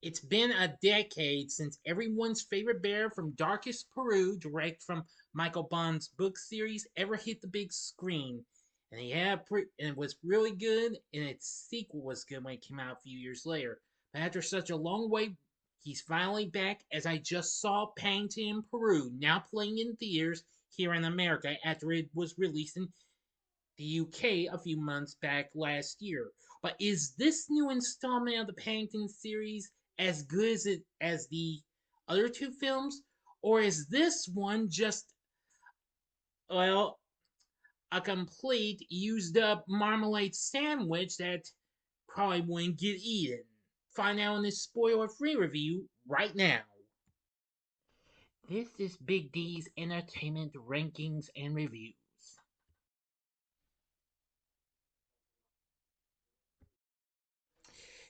It's been a decade since everyone's favorite bear from Darkest Peru, direct from Michael Bond's book series, ever hit the big screen. And and it was really good, and its sequel was good when it came out a few years later. But after such a long wait, he's finally back, as I just saw Paddington in Peru, now playing in theaters here in America after it was released in the UK a few months back last year. But is this new installment of the Paddington series as good as the other two films, or is this one just, well, a complete used up marmalade sandwich that probably wouldn't get eaten? Find out in this spoiler free review right now. This is Big D's Entertainment Rankings and Reviews.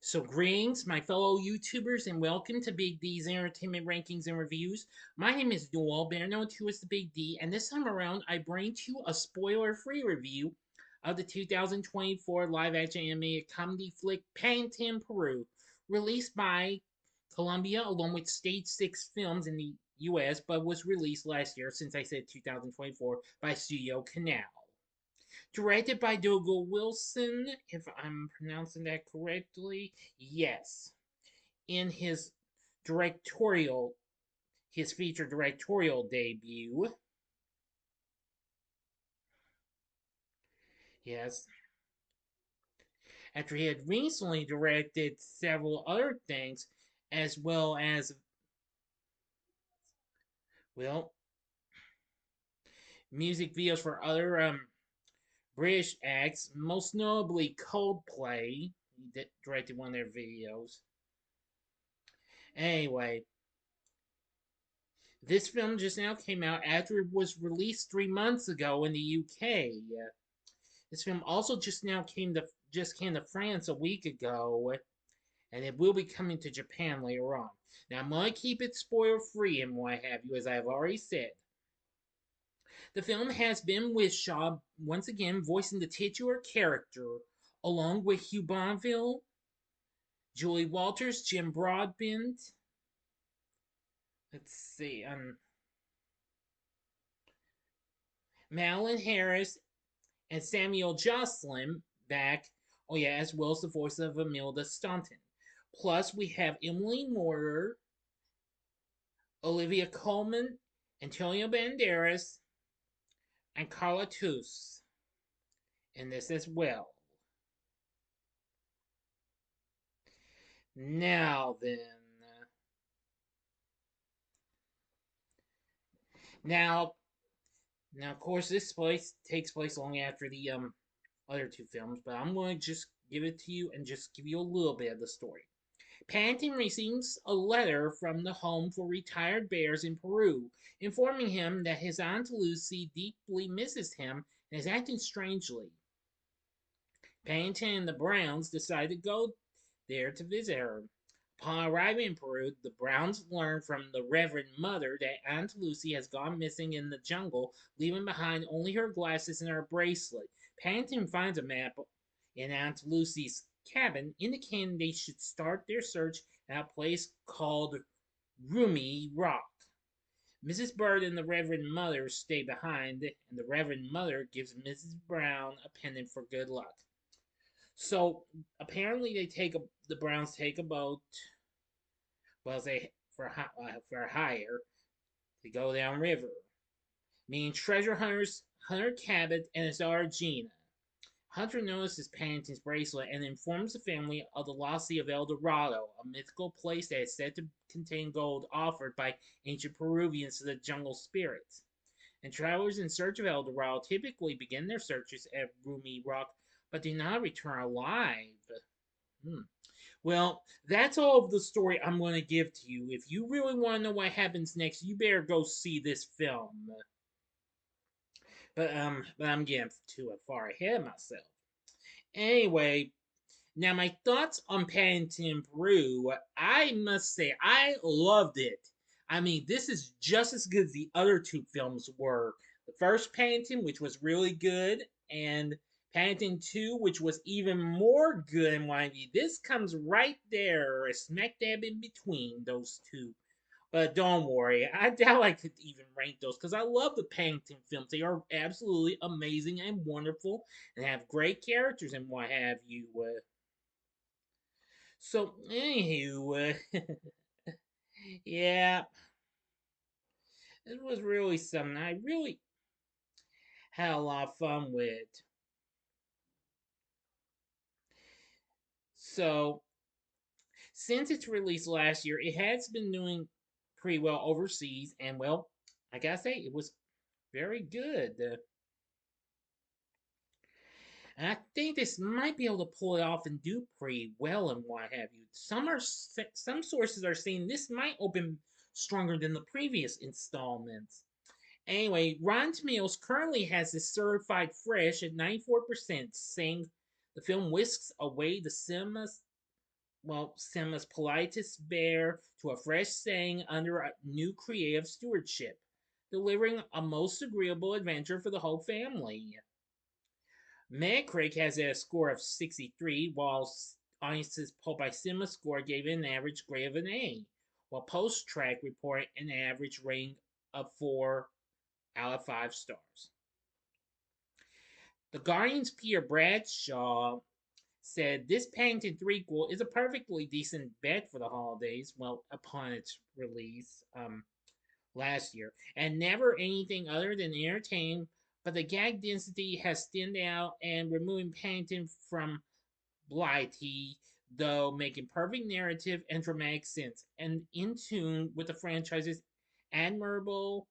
So, greetings, my fellow YouTubers, and welcome to Big D's Entertainment Rankings and Reviews. My name is Noel, better known to as the Big D, and this time around, I bring to you a spoiler-free review of the 2024 live-action animated comedy flick Paddington Peru, released by Columbia along with Stage 6 Films in the US, but was released last year, since I said 2024, by Studio Canal. Directed by Dougal Wilson, if I'm pronouncing that correctly. Yes. In directorial, his feature directorial debut. Yes. After he had recently directed several other things, as well as, well, music videos for other British acts, most notably Coldplay. He directed one of their videos. Anyway, this film just now came out after it was released 3 months ago in the UK. This film also just came to France a week ago, and it will be coming to Japan later on. Now I'm gonna keep it spoiler free and what have you, as I have already said. The film has Ben Whishaw once again voicing the titular character, along with Hugh Bonneville, Julie Walters, Jim Broadbent. Let's see, Madeleine Harris, and Samuel Joslin back. Oh yeah, as well as the voice of Imelda Staunton. Plus, we have Emily Mortimer, Olivia Colman, Antonio Banderas, and Carla Tous in this as well. Now then, now now of course this takes place long after the other two films, but I'm going to just give it to you and just give you a little bit of the story. Paddington receives a letter from the Home for Retired Bears in Peru, informing him that his Aunt Lucy deeply misses him and is acting strangely. Paddington and the Browns decide to go there to visit her. Upon arriving in Peru, the Browns learn from the Reverend Mother that Aunt Lucy has gone missing in the jungle, leaving behind only her glasses and her bracelet. Paddington finds a map in Aunt Lucy's cabin, indicating they should start their search at a place called Roomy Rock. Mrs. Bird and the Reverend Mother stay behind, and the Reverend Mother gives Mrs. Brown a pendant for good luck. So apparently, the Browns take a boat. Well, they for hire. They go downriver, meeting treasure hunters Hunter Cabot and his daughter Gina. Hunter notices Paddington's bracelet and informs the family of the lost sea of El Dorado, a mythical place that is said to contain gold offered by ancient Peruvians to the jungle spirits. And travelers in search of El Dorado typically begin their searches at Roomy Rock, but do not return alive. Well, that's all of the story I'm going to give to you. If you really want to know what happens next, you better go see this film. But I'm getting too far ahead of myself. Anyway, now my thoughts on Paddington Peru. I must say I loved it. I mean, this is just as good as the other two films were. The first Paddington, which was really good, and Paddington 2, which was even more good in my view. This comes right there, smack dab in between those two. But don't worry, I doubt I could even rank those because I love the Paddington films. They are absolutely amazing and wonderful and have great characters and what have you. Anywho, yeah, it was really something I really had a lot of fun with. So, since its release last year, it has been doing pretty well overseas, and well, I gotta say, it was very good. And I think this might be able to pull it off and do pretty well and what have you. Some sources are saying this might open stronger than the previous installments. Anyway, Rotten Tomatoes currently has this certified fresh at 94%, saying the film whisks away the cinema's politest bear to a fresh setting under a new creative stewardship, delivering a most agreeable adventure for the whole family. Metacritic has a score of 63, while audiences polled by Cinema Score gave it an average grade of an A, while Post Track reported an average rating of 4 out of 5 stars. The Guardian's Peter Bradshaw said this Paddington threequel is a perfectly decent bet for the holidays, well, upon its release last year, and never anything other than entertaining, but the gag density has thinned out and removing Paddington from Blighty, though making perfect narrative and dramatic sense, and in tune with the franchise's admirable,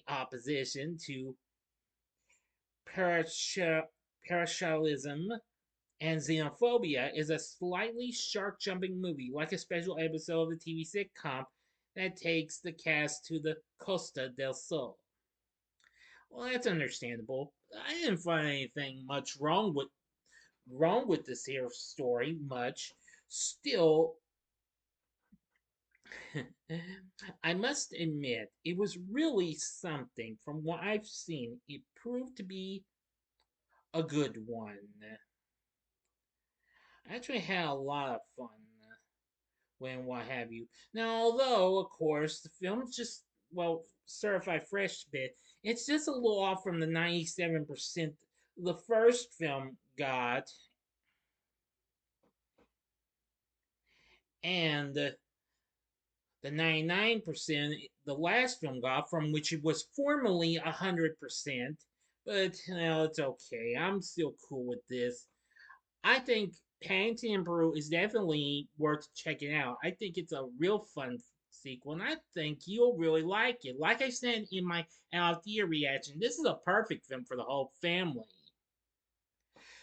opposition to parashalism and xenophobia is a slightly shark jumping movie, like a special episode of the TV sitcom that takes the cast to the Costa del Sol. Well, that's understandable. I didn't find anything much wrong with this here story much. Still, I must admit, it was really something. From what I've seen, it proved to be a good one. I actually had a lot of fun when what have you. Now, although, of course, the film's just, well, certified fresh bit, it's just a little off from the 97% the first film got, and the 99% the last film got, from which it was formerly 100%. But, it's okay. I'm still cool with this. I think Paddington in Peru is definitely worth checking out. I think it's a real fun sequel, and I think you'll really like it. Like I said in my out theater reaction, this is a perfect film for the whole family.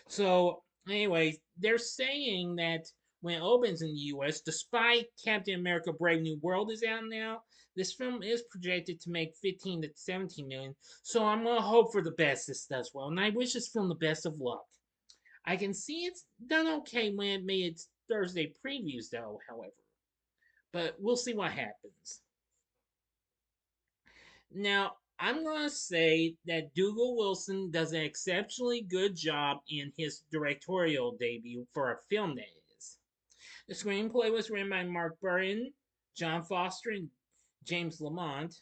So, anyway, they're saying that when it opens in the US, despite Captain America Brave New World is out now, this film is projected to make 15 to 17 million. So I'm going to hope for the best this does well. And I wish this film the best of luck. I can see it's done okay when it made its Thursday previews, though, however. But we'll see what happens. Now, I'm going to say that Dougal Wilson does an exceptionally good job in his directorial debut for a film that is. The screenplay was written by Mark Burton, John Foster, and James Lamont,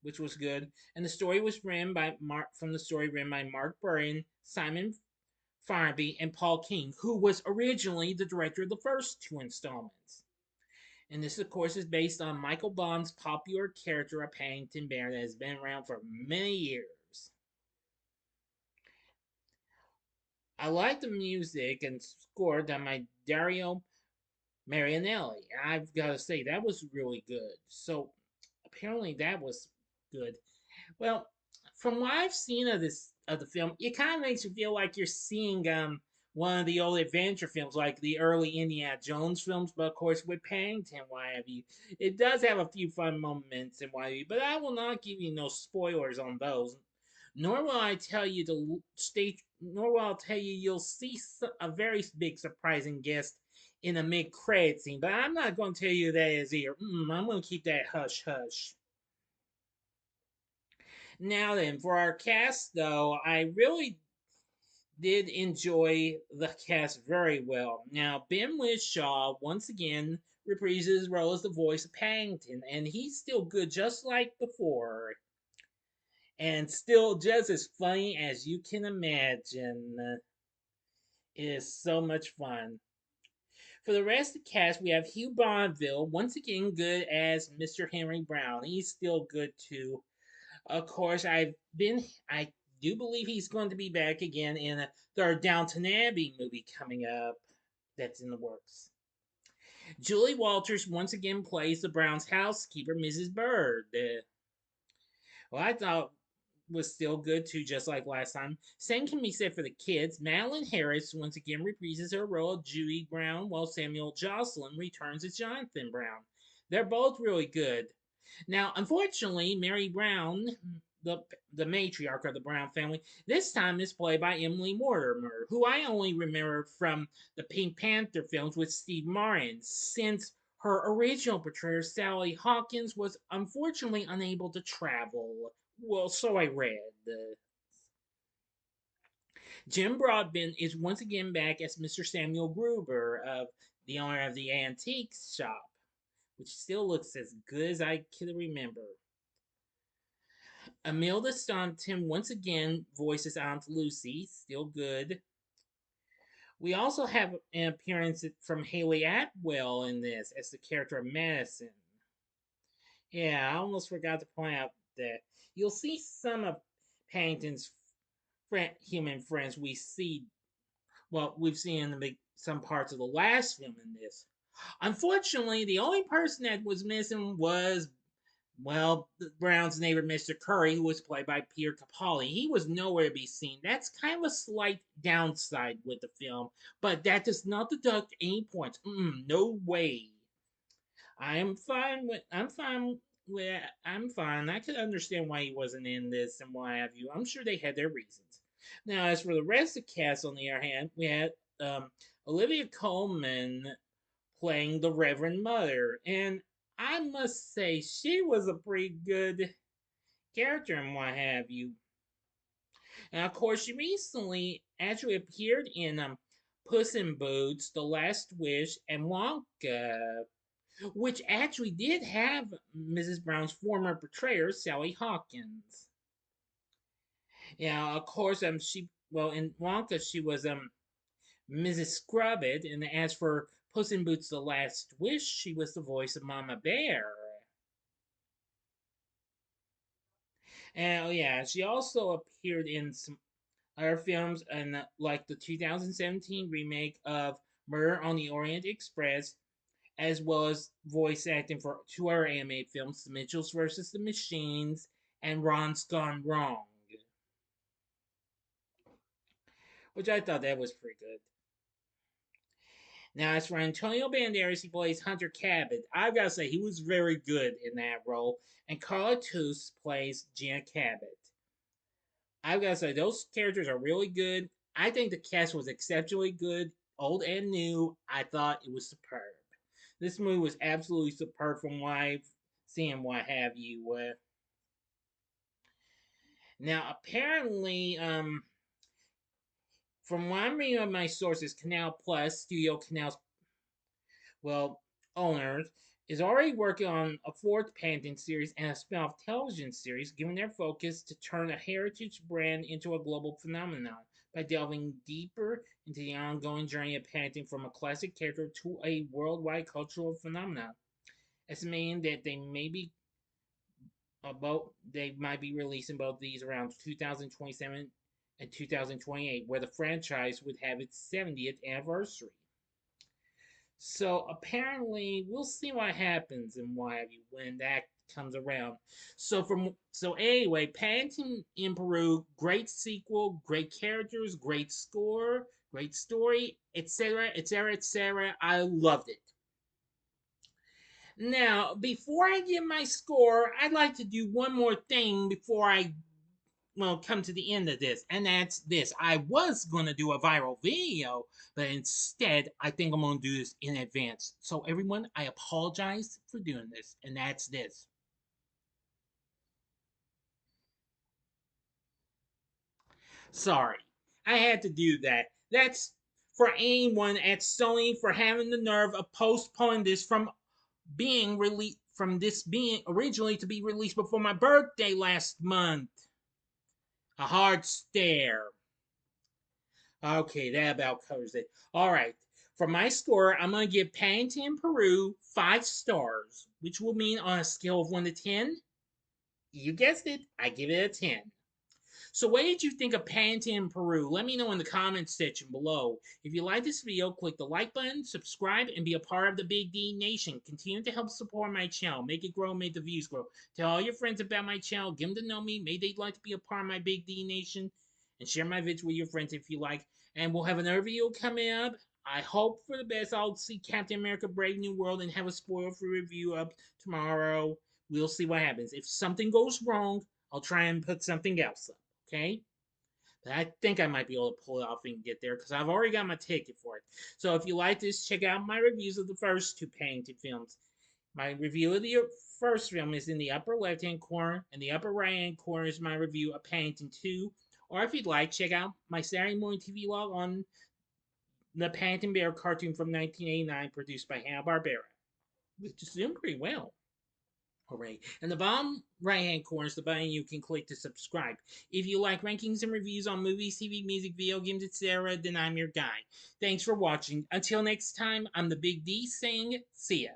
which was good, and the story was written by Mark Burton, Simon Farnaby, and Paul King, who was originally the director of the first two installments. And this, of course, is based on Michael Bond's popular character of Paddington Bear that has been around for many years. I like the music and score done by Dario Marianelli. I've got to say, that was really good. So, apparently, that was good. Well, from what I've seen of the film, it kind of makes you feel like you're seeing one of the old adventure films, like the early Indiana Jones films, but of course with Paddington, what have you. It does have a few fun moments and what have you, but I will not give you no spoilers on those. Nor will I tell you to stay. Nor will I tell you you'll see a very big surprising guest in a mid-credit scene. But I'm not going to tell you that is here. I'm going to keep that hush hush. Now then, for our cast, though, I really did enjoy the cast very well. Now, Ben Whishaw once again reprises his role as the voice of Paddington, and he's still good just like before, and still just as funny as you can imagine. It is so much fun. For the rest of the cast, we have Hugh Bonneville, once again good as Mr. Henry Brown. He's still good too. Of course, I do believe he's going to be back again in a third Downton Abbey movie coming up that's in the works. Julie Walters once again plays the Browns' housekeeper, Mrs. Bird. Well, I thought was still good too, just like last time. Same can be said for the kids. Madeleine Harris once again reprises her role of Judy Brown, while Samuel Joslin returns as Jonathan Brown. They're both really good. Now, unfortunately, Mary Brown, the the matriarch of the Brown family, this time is played by Emily Mortimer, who I only remember from the Pink Panther films with Steve Martin, since her original portrayer, Sally Hawkins, was unfortunately unable to travel. Well, so I read. Jim Broadbent is once again back as Mr. Samuel Gruber, of the owner of the antique shop, which still looks as good as I can remember. Imelda Staunton once again voices Aunt Lucy, still good. We also have an appearance from Haley Atwell in this as the character of Madison. Yeah, I almost forgot to point out that you'll see some of Paddington's human friends we've seen in some parts of the last film in this. Unfortunately, the only person that was missing was, well, the Brown's neighbor, Mr. Curry, who was played by Peter Capaldi. He was nowhere to be seen. That's kind of a slight downside with the film, but that does not deduct any points. No way. I'm fine. I could understand why he wasn't in this and why have you. I'm sure they had their reasons. Now, as for the rest of the cast, on the other hand, we had Olivia Colman playing the Reverend Mother, and I must say she was a pretty good character and what have you. And of course, she recently actually appeared in Puss in Boots, The Last Wish, and Wonka, which actually did have Mrs. Brown's former portrayer, Sally Hawkins. Yeah, of course, in Wonka she was Mrs. Scrubbit, and as for Puss in Boots: The Last Wish, she was the voice of Mama Bear. And oh yeah, she also appeared in some other films, and like the 2017 remake of Murder on the Orient Express, as well as voice acting for two other animated films, The Mitchells vs. the Machines and Ron's Gone Wrong, which I thought that was pretty good. Now, as for Antonio Banderas, he plays Hunter Cabot. I've got to say, he was very good in that role. And Carla Tous plays Gina Cabot. I've got to say, those characters are really good. I think the cast was exceptionally good, old and new. I thought it was superb. This movie was absolutely superb from what I've seen, what have you. Now, apparently, from what I'm reading of my sources, Canal Plus, Studio Canal's, well, owners, is already working on a fourth Paddington series and a spin-off television series, giving their focus to turn a heritage brand into a global phenomenon by delving deeper into the ongoing journey of Paddington from a classic character to a worldwide cultural phenomenon. Estimating that they might be releasing both these around 2027 and 2028, where the franchise would have its 70th anniversary. So apparently, we'll see what happens and why have you when that comes around. So anyway, Paddington in Peru, great sequel, great characters, great score, great story, etc., etc., etc. I loved it. Now, before I give my score, I'd like to do one more thing before I come to the end of this, and that's this. I was going to do a viral video, but instead, I think I'm going to do this in advance. So, everyone, I apologize for doing this, and that's this. Sorry, I had to do that. That's for anyone at Sony for having the nerve of postponing this from being released, from this being originally to be released before my birthday last month. A hard stare. Okay, that about covers it. All right. For my score, I'm going to give Paddington Peru 5 stars, which will mean on a scale of 1 to 10, you guessed it, I give it a 10. So what did you think of Paddington Peru? Let me know in the comments section below. If you like this video, click the like button, subscribe, and be a part of the Big D Nation. Continue to help support my channel. Make it grow, make the views grow. Tell all your friends about my channel. Give them to know me. Maybe they'd like to be a part of my Big D Nation. And share my vids with your friends if you like. And we'll have another video coming up. I hope for the best. I'll see Captain America Brave New World and have a spoiler-free review up tomorrow. We'll see what happens. If something goes wrong, I'll try and put something else up. Okay? But I think I might be able to pull it off and get there because I've already got my ticket for it. So if you like this, check out my reviews of the first 2 Paddington films. My review of the first film is in the upper left-hand corner, and the upper right-hand corner is my review of Paddington 2. Or if you'd like, check out my Saturday morning TV log on the Paddington Bear cartoon from 1989 produced by Hanna-Barbera, which is doing pretty well. Alright, and the bottom right hand corner is the button you can click to subscribe. If you like rankings and reviews on movies, TV, music, video games, etc., then I'm your guy. Thanks for watching. Until next time, I'm the Big D saying, see ya.